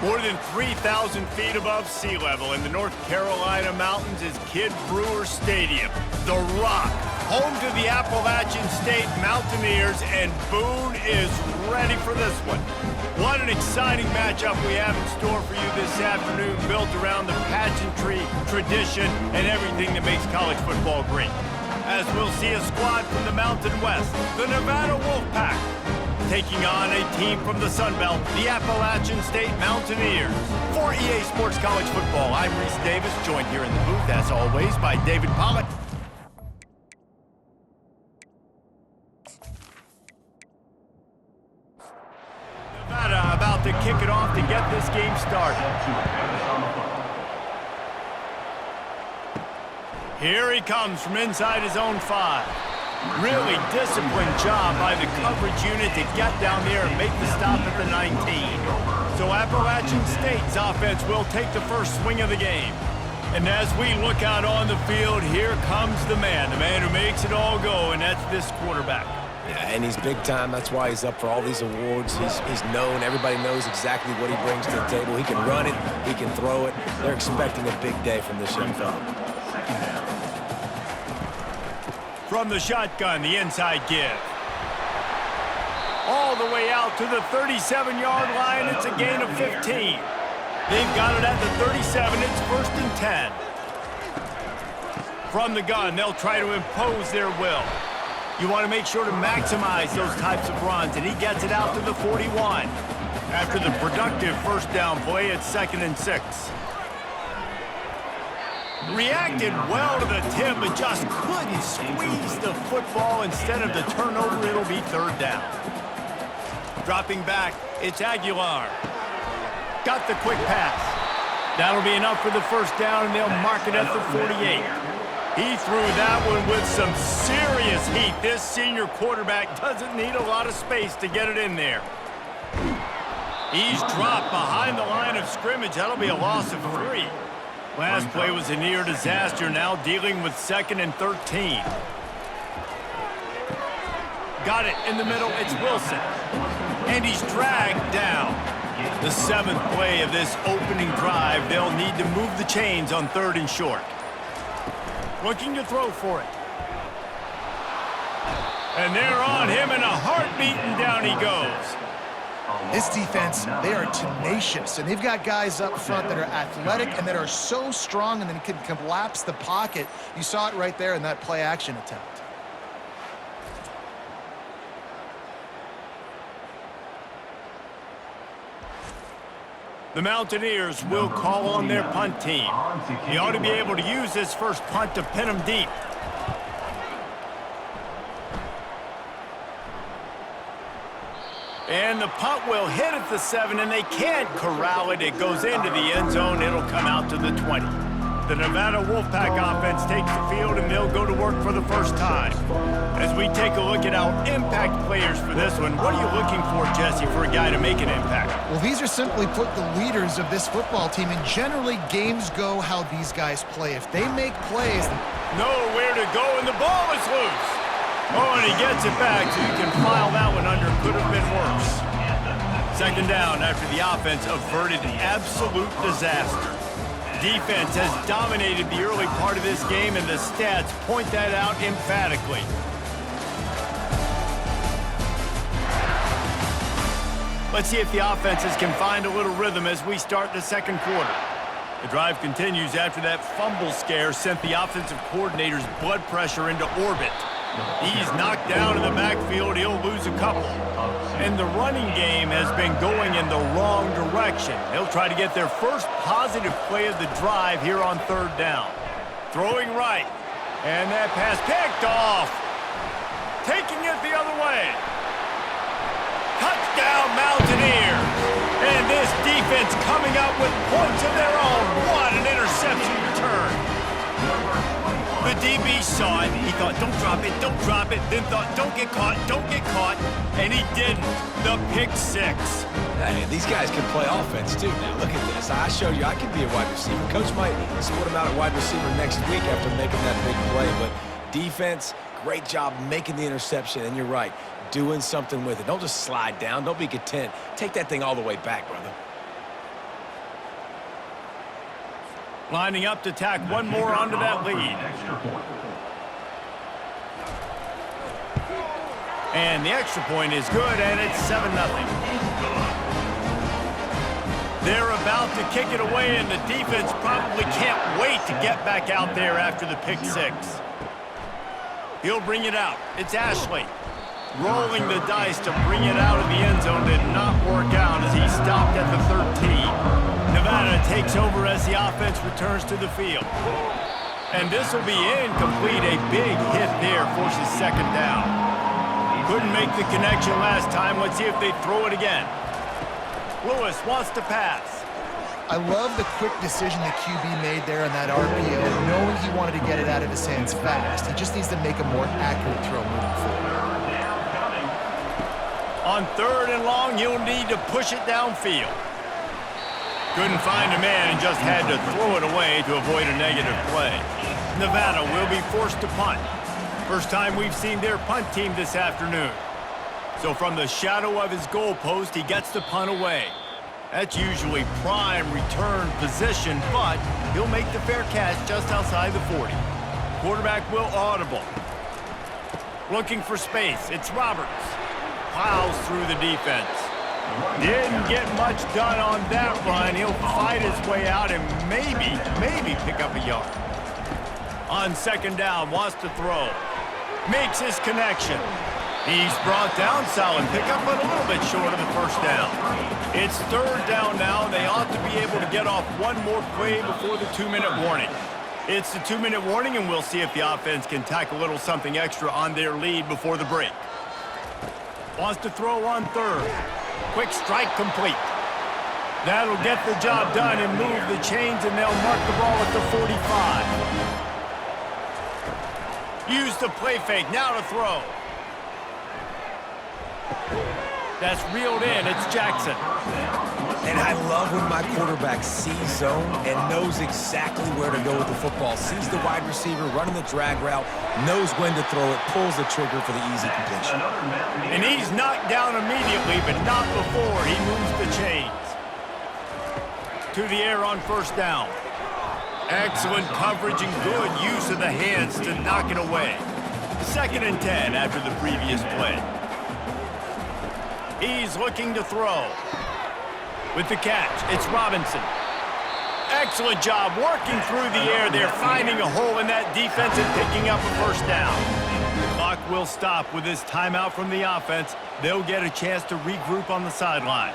More than 3,000 feet above sea level in the North Carolina mountains is Kid Brewer Stadium, The Rock, home to the Appalachian State Mountaineers, and Boone is ready for this one. What an exciting matchup we have in store for you this afternoon, built around the pageantry, tradition, and everything that makes college football great. As we'll see a squad from the Mountain West, the Nevada Wolfpack, taking on a team from the Sun Belt, the Appalachian State Mountaineers. For EA Sports College Football, I'm Reese Davis, joined here in the booth, as always, by David Pollock. Nevada about to kick it off to get this game started. Here he comes from inside his own 5. Really disciplined job by the coverage unit to get down there and make the stop at the 19. So Appalachian State's offense will take the first swing of the game. And as we look out on the field, here comes the man who makes it all go, and that's this quarterback. Yeah, and he's big time. That's why he's up for all these awards. He's known. Everybody knows exactly what he brings to the table. He can run it. He can throw it. They're expecting a big day from this young fella. From the shotgun, the inside give. All the way out to the 37-yard line. It's a gain of 15. They've got it at the 37. It's 1st and 10. From the gun, they'll try to impose their will. You want to make sure to maximize those types of runs, and he gets it out to the 41. After the productive first down play, it's 2nd and 6. Reacted well to the tip, but just couldn't squeeze the football. Instead of the turnover, it'll be 3rd down. Dropping back, it's Aguilar. Got the quick pass. That'll be enough for the first down, and they'll mark it at the 48. He threw that one with some serious heat. This senior quarterback doesn't need a lot of space to get it in there. He's dropped behind the line of scrimmage. That'll be a loss of 3. Last play was a near disaster, now dealing with 2nd and 13. Got it in the middle, it's Wilson. And he's dragged down. The 7th play of this opening drive, they'll need to move the chains on 3rd and short. Looking to throw for it. And they're on him, and a heartbeat, and down he goes. This defense, they are tenacious, and they've got guys up front that are athletic and that are so strong and then can collapse the pocket. You saw it right there in that play-action attempt. The Mountaineers will call on their punt team. He ought to be able to use this first punt to pin them deep. And the punt will hit at the 7, and they can't corral it. It goes into the end zone. It'll come out to the 20. The Nevada Wolfpack offense takes the field, and they'll go to work for the first time. As we take a look at our impact players for this one, what are you looking for, Jesse, for a guy to make an impact? Well, these are simply put the leaders of this football team, and generally games go how these guys play. If they make plays... Nowhere to go, and the ball is loose. Oh, and he gets it back, so you can file that one under. Could have been worse. 2nd down after the offense averted an absolute disaster. Defense has dominated the early part of this game, and the stats point that out emphatically. Let's see if the offenses can find a little rhythm as we start the 2nd quarter. The drive continues after that fumble scare sent the offensive coordinator's blood pressure into orbit. He's knocked down in the backfield. He'll lose a couple. And the running game has been going in the wrong direction. They'll try to get their first positive play of the drive here on 3rd down. Throwing right. And that pass picked off. Taking it the other way. Touchdown, Mountaineers. And this defense coming up with points of their own. What an interception return. The DB saw it. He thought, don't drop it, don't drop it. Then thought, don't get caught, and he didn't. The pick 6. Hey, these guys can play offense, too. Now, look at this. I showed you I can be a wide receiver. Coach might split him out at wide receiver next week after making that big play. But defense, great job making the interception. And you're right, doing something with it. Don't just slide down. Don't be content. Take that thing all the way back, brother. Lining up to tack one more onto that lead. And the extra point is good, and it's 7-0. They're about to kick it away, and the defense probably can't wait to get back out there after the pick six. He'll bring it out. It's Ashley. Rolling the dice to bring it out of the end zone did not work out as he stopped at the 13. Nevada takes over as the offense returns to the field. And this will be incomplete. A big hit there forces second down. Couldn't make the connection last time. Let's see if they throw it again. Lewis wants to pass. I love the quick decision the QB made there on that RPO, knowing he wanted to get it out of his hands fast. He just needs to make a more accurate throw moving forward. On 3rd and long, you'll need to push it downfield. Couldn't find a man and just had to throw it away to avoid a negative play. Nevada will be forced to punt. First time we've seen their punt team this afternoon. So from the shadow of his goalpost, he gets the punt away. That's usually prime return position, but he'll make the fair catch just outside the 40. Quarterback will audible. Looking for space. It's Roberts. Plows through the defense. Didn't get much done on that run. He'll fight his way out and maybe pick up a yard. On 2nd down, wants to throw. Makes his connection. He's brought down, solid pickup, but a little bit short of the first down. It's 3rd down now. They ought to be able to get off one more play before the 2-minute warning. It's the 2-minute warning, and we'll see if the offense can tack a little something extra on their lead before the break. Wants to throw on 3rd. Quick strike complete. That'll get the job done and move the chains, and they'll mark the ball at the 45. Use the play fake, now to throw. That's reeled in, it's Jackson. And I love when my quarterback sees zone and knows exactly where to go with the football. Sees the wide receiver running the drag route, knows when to throw it, pulls the trigger for the easy completion. And he's knocked down immediately, but not before he moves the chains. To the air on 1st down. Excellent coverage and good use of the hands to knock it away. 2nd and 10 after the previous play. He's looking to throw. With the catch, it's Robinson. Excellent job working through the air there, finding a hole in that defense and picking up a 1st down. The clock will stop with this timeout from the offense. They'll get a chance to regroup on the sideline.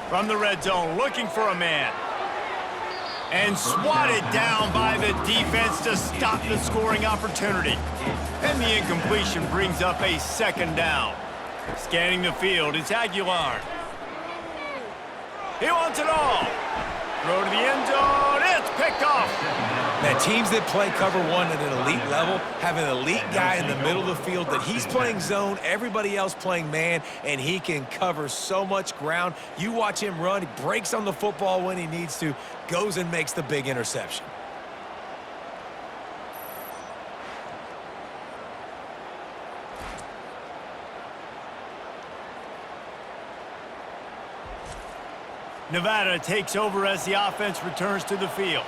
From the red zone, looking for a man. And swatted down by the defense to stop the scoring opportunity. And the incompletion brings up a 2nd down. Scanning the field, it's Aguilar. He wants it all. Throw to the end zone. It's picked off. Now, teams that play cover one at an elite level have an elite guy in the middle of the field that he's playing zone, everybody else playing man, and he can cover so much ground. You watch him run, he breaks on the football when he needs to, goes and makes the big interception. Nevada takes over as the offense returns to the field.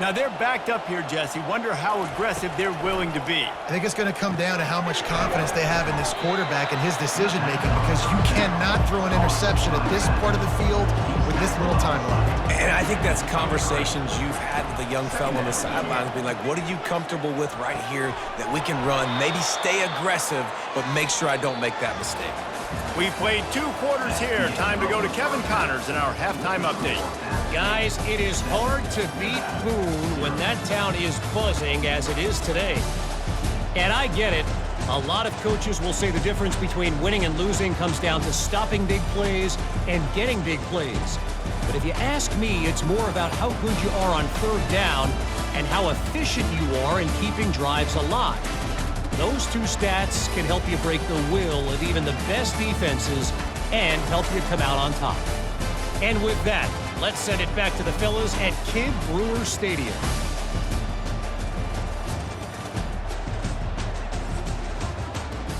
Now they're backed up here, Jesse. Wonder how aggressive they're willing to be. I think it's going to come down to how much confidence they have in this quarterback and his decision-making, because you cannot throw an interception at this part of the field with this little time left. And I think that's conversations you've had with the young fellow on the sidelines, being like, what are you comfortable with right here that we can run? Maybe stay aggressive, but make sure I don't make that mistake. We've played 2 quarters here. Time to go to Kevin Connors in our halftime update. Guys, it is hard to beat Boone when that town is buzzing as it is today. And I get it. A lot of coaches will say the difference between winning and losing comes down to stopping big plays and getting big plays. But if you ask me, it's more about how good you are on 3rd down and how efficient you are in keeping drives alive. Those 2 stats can help you break the will of even the best defenses and help you come out on top. And with that, let's send it back to the fellas at Kidd Brewer Stadium.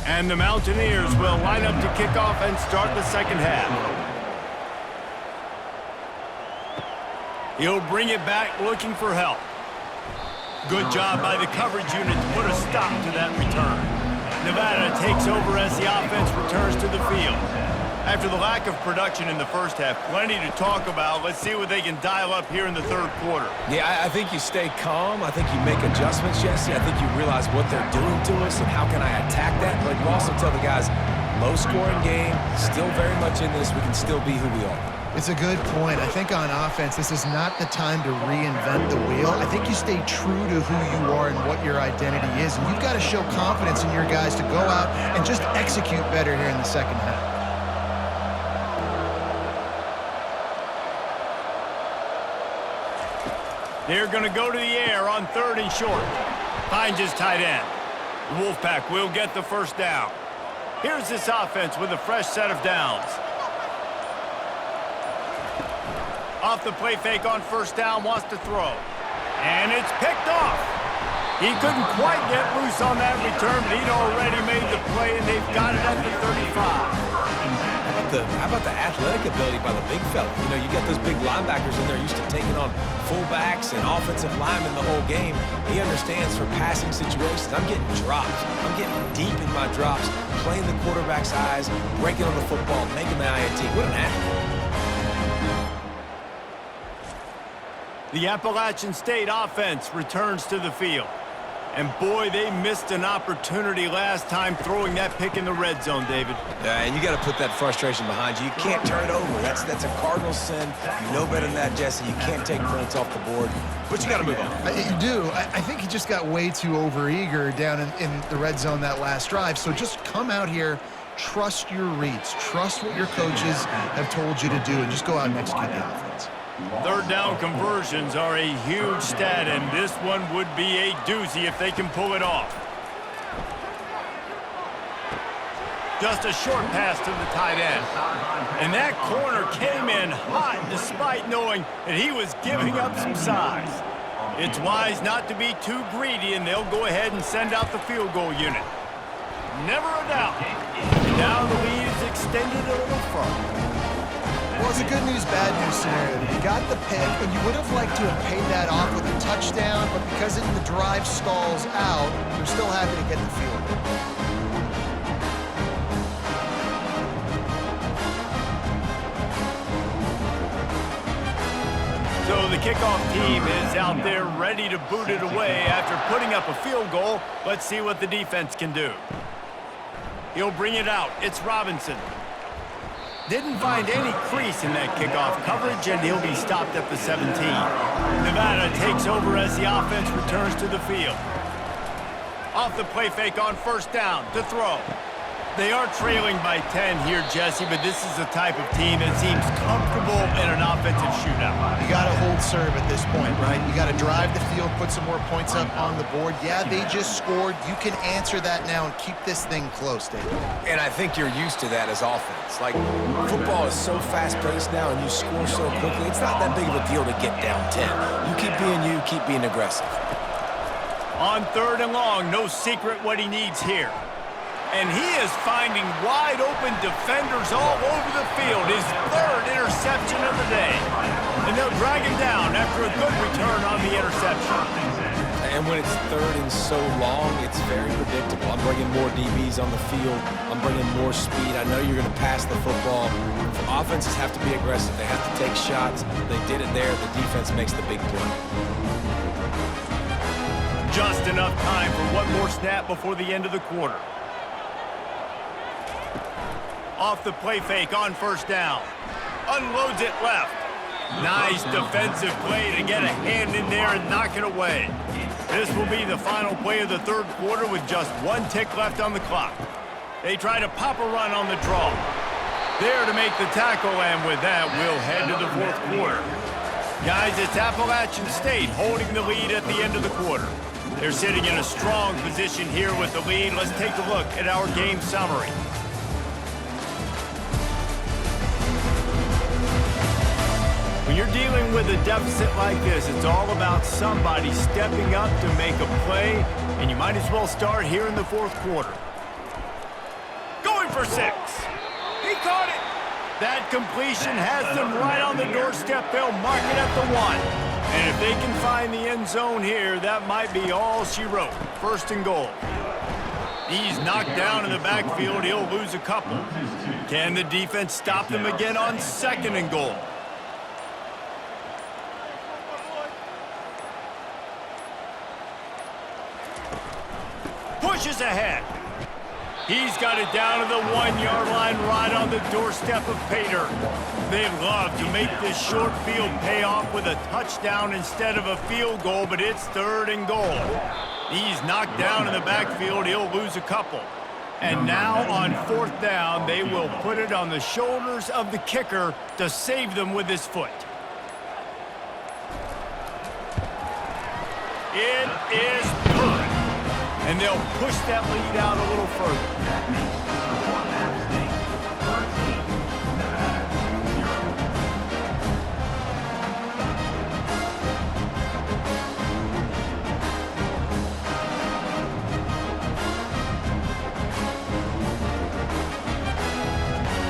And the Mountaineers will line up to kick off and start the 2nd half. He'll bring it back looking for help. Good job by the coverage unit to put a stop to that return. Nevada takes over as the offense returns to the field. After the lack of production in the first half, plenty to talk about. Let's see what they can dial up here in the third quarter. Yeah, I think you stay calm. I think you make adjustments, Jesse. I think you realize what they're doing to us and how can I attack that. But you also tell the guys, low-scoring game, still very much in this. We can still be who we are. It's a good point. I think on offense, this is not the time to reinvent the wheel. I think you stay true to who you are and what your identity is. And you've got to show confidence in your guys to go out and just execute better here in the second half. They're going to go to the air on 3rd and short. Finds his tight end. The Wolfpack will get the first down. Here's this offense with a fresh set of downs. Off the play fake on 1st down, wants to throw. And it's picked off. He couldn't quite get loose on that return, but he'd already made the play, and they've got it at the 35. How about the athletic ability by the big fella? You know, you got those big linebackers in there used to taking on fullbacks and offensive linemen the whole game. He understands for passing situations. I'm getting drops. I'm getting deep in my drops, playing the quarterback's eyes, breaking on the football, making the INT. What an athlete. The Appalachian State offense returns to the field. And boy, they missed an opportunity last time throwing that pick in the red zone, David. And you got to put that frustration behind you. You can't turn it over. That's a cardinal sin. You know better than that, Jesse. You can't take points off the board, but you got to move on. You do. I think he just got way too overeager down in the red zone that last drive. So just come out here, trust your reads, trust what your coaches have told you to do, and just go out and execute the offense. 3rd down conversions are a huge stat, and this one would be a doozy if they can pull it off. Just a short pass to the tight end. And that corner came in hot despite knowing that he was giving up some size. It's wise not to be too greedy, and they'll go ahead and send out the field goal unit. Never a doubt. And now the lead is extended a little further. Well, it's a good news, bad news scenario. You got the pick, and you would have liked to have paid that off with a touchdown, but because the drive stalls out, you're still happy to get the field goal. So the kickoff team is out there ready to boot it away after putting up a field goal. Let's see what the defense can do. He'll bring it out. It's Robinson. Didn't find any crease in that kickoff coverage, and he'll be stopped at the 17. Nevada takes over as the offense returns to the field. Off the play fake on 1st down to throw. They are trailing by 10 here, Jesse, but this is the type of team that seems comfortable in an offensive shootout. You got to hold serve at this point, right? You got to drive the field, put some more points up on the board. Yeah, they just scored. You can answer that now and keep this thing close, David. And I think you're used to that as offense. Like, football is so fast-paced now, and you score so quickly. It's not that big of a deal to get down 10. You keep being you, keep being aggressive. On 3rd and long, no secret what he needs here. And he is finding wide-open defenders all over the field. His 3rd interception of the day. And they'll drag him down after a good return on the interception. And when it's 3rd and so long, it's very predictable. I'm bringing more DBs on the field. I'm bringing more speed. I know you're going to pass the football. Offenses have to be aggressive. They have to take shots. They did it there. The defense makes the big play. Just enough time for one more snap before the end of the quarter. Off the play fake on 1st down. Unloads it left. Nice defensive play to get a hand in there and knock it away. This will be the final play of the 3rd quarter with just 1 tick left on the clock. They try to pop a run on the draw. There to make the tackle, and with that, we'll head to the 4th quarter. Guys, it's Appalachian State holding the lead at the end of the quarter. They're sitting in a strong position here with the lead. Let's take a look at our game summary. When you're dealing with a deficit like this, it's all about somebody stepping up to make a play, and you might as well start here in the 4th quarter. Going for 6. He caught it. That completion has them right on the doorstep. They'll mark it at the 1. And if they can find the end zone here, that might be all she wrote. 1st and goal. He's knocked down in the backfield. He'll lose a couple. Can the defense stop them again on 2nd and goal? Pushes ahead. He's got it down to the 1-yard line right on the doorstep of Pater. They love to make this short field pay off with a touchdown instead of a field goal, but it's 3rd and goal. He's knocked down in the backfield. He'll lose a couple. And now on 4th down, they will put it on the shoulders of the kicker to save them with his foot. It is good. And they'll push that lead out a little further.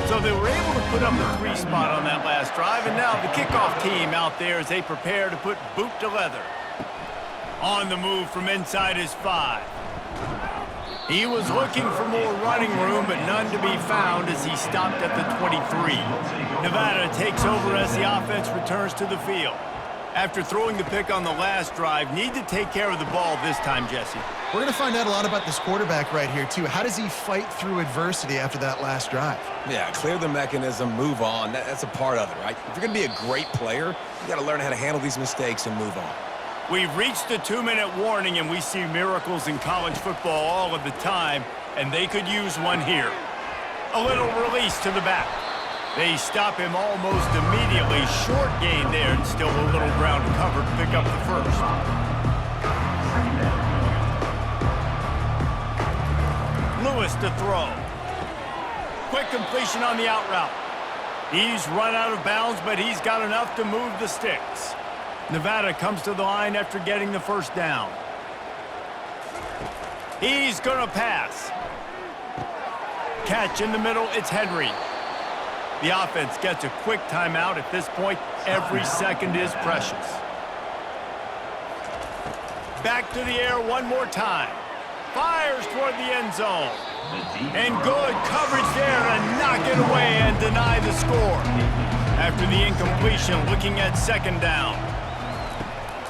So they were able to put up a 3 spot on that last drive, and now the kickoff team out there as they prepare to put boot to leather. On the move from inside his 5. He was looking for more running room, but none to be found as he stopped at the 23. Nevada takes over as the offense returns to the field. After throwing the pick on the last drive, need to take care of the ball this time, Jesse. We're going to find out a lot about this quarterback right here, too. How does he fight through adversity after that last drive? Yeah, clear the mechanism, move on. That's a part of it, right? If you're going to be a great player, you got to learn how to handle these mistakes and move on. We've reached the 2-minute warning, and we see miracles in college football all of the time, and they could use one here. A little release to the back. They stop him almost immediately. Short gain there, and still a little ground covered to pick up the 1st. Lewis to throw. Quick completion on the out route. He's run out of bounds, but he's got enough to move the sticks. Nevada comes to the line after getting the 1st down. He's going to pass. Catch in the middle, it's Henry. The offense gets a quick timeout. At this point, every second is precious. Back to the air one more time. Fires toward the end zone. And good coverage there to knock it away and deny the score. After the incompletion, looking at 2nd down.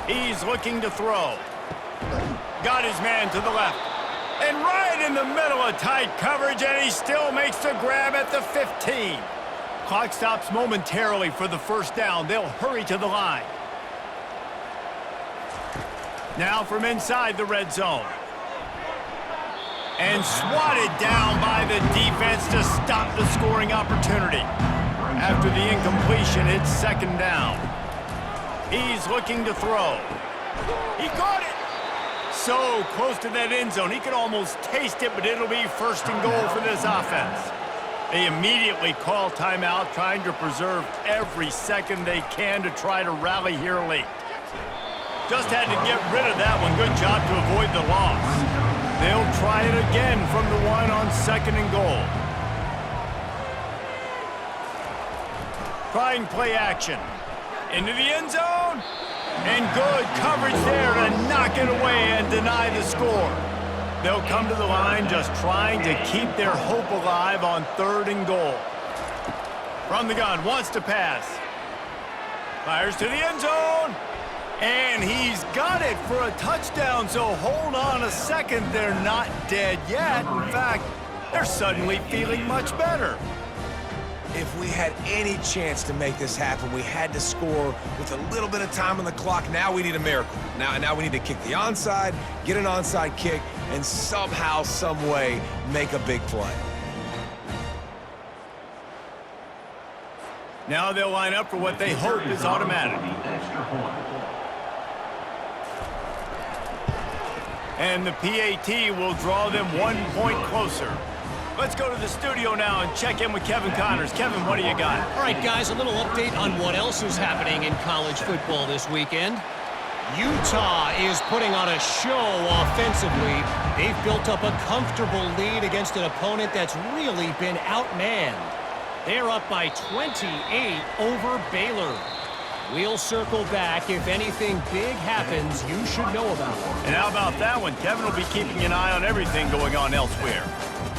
He's looking to throw. Got his man to the left. And right in the middle of tight coverage, and he still makes the grab at the 15. Clock stops momentarily for the 1st down. They'll hurry to the line. Now from inside the red zone. And swatted down by the defense to stop the scoring opportunity. After the incompletion, it's 2nd down. He's looking to throw. He caught it. So close to that end zone. He could almost taste it, but it'll be 1st and goal for this offense. They immediately call timeout, trying to preserve every second they can to try to rally here late. Just had to get rid of that one. Good job to avoid the loss. They'll try it again from the 1 on 2nd and goal. Trying play action. Into the end zone. And good coverage there to knock it away and deny the score. They'll come to the line just trying to keep their hope alive on 3rd and goal. From the gun, wants to pass. Fires to the end zone. And he's got it for a touchdown, so hold on a second. They're not dead yet. In fact, they're suddenly feeling much better. If we had any chance to make this happen, we had to score with a little bit of time on the clock. Now we need a miracle. Now we need to kick the onside, get an onside kick, and somehow, some way, make a big play. Now they'll line up for what they hope is automatic. And the PAT will draw them 1 point closer. Let's go to the studio now and check in with Kevin Connors. Kevin, what do you got? All right, guys, a little update on what else is happening in college football this weekend. Utah is putting on a show offensively. They've built up a comfortable lead against an opponent that's really been outmanned. They're up by 28 over Baylor. We'll circle back. If anything big happens, you should know about it. And how about that one? Kevin will be keeping an eye on everything going on elsewhere.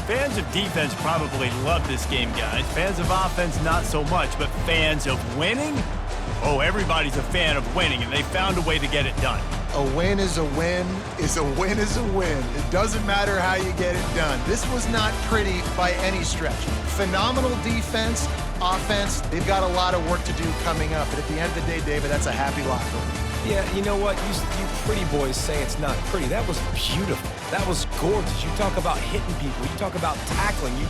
Fans of defense probably love this game, guys. Fans of offense, not so much. But fans of winning? Oh, everybody's a fan of winning, and they found a way to get it done. A win is a win is a win is a win. It doesn't matter how you get it done. This was not pretty by any stretch. Phenomenal defense, offense. They've got a lot of work to do coming up. But at the end of the day, David, that's a happy locker room. Yeah, you know what? You pretty boys say it's not pretty. That was beautiful. That was gorgeous. You talk about hitting people. You talk about tackling. You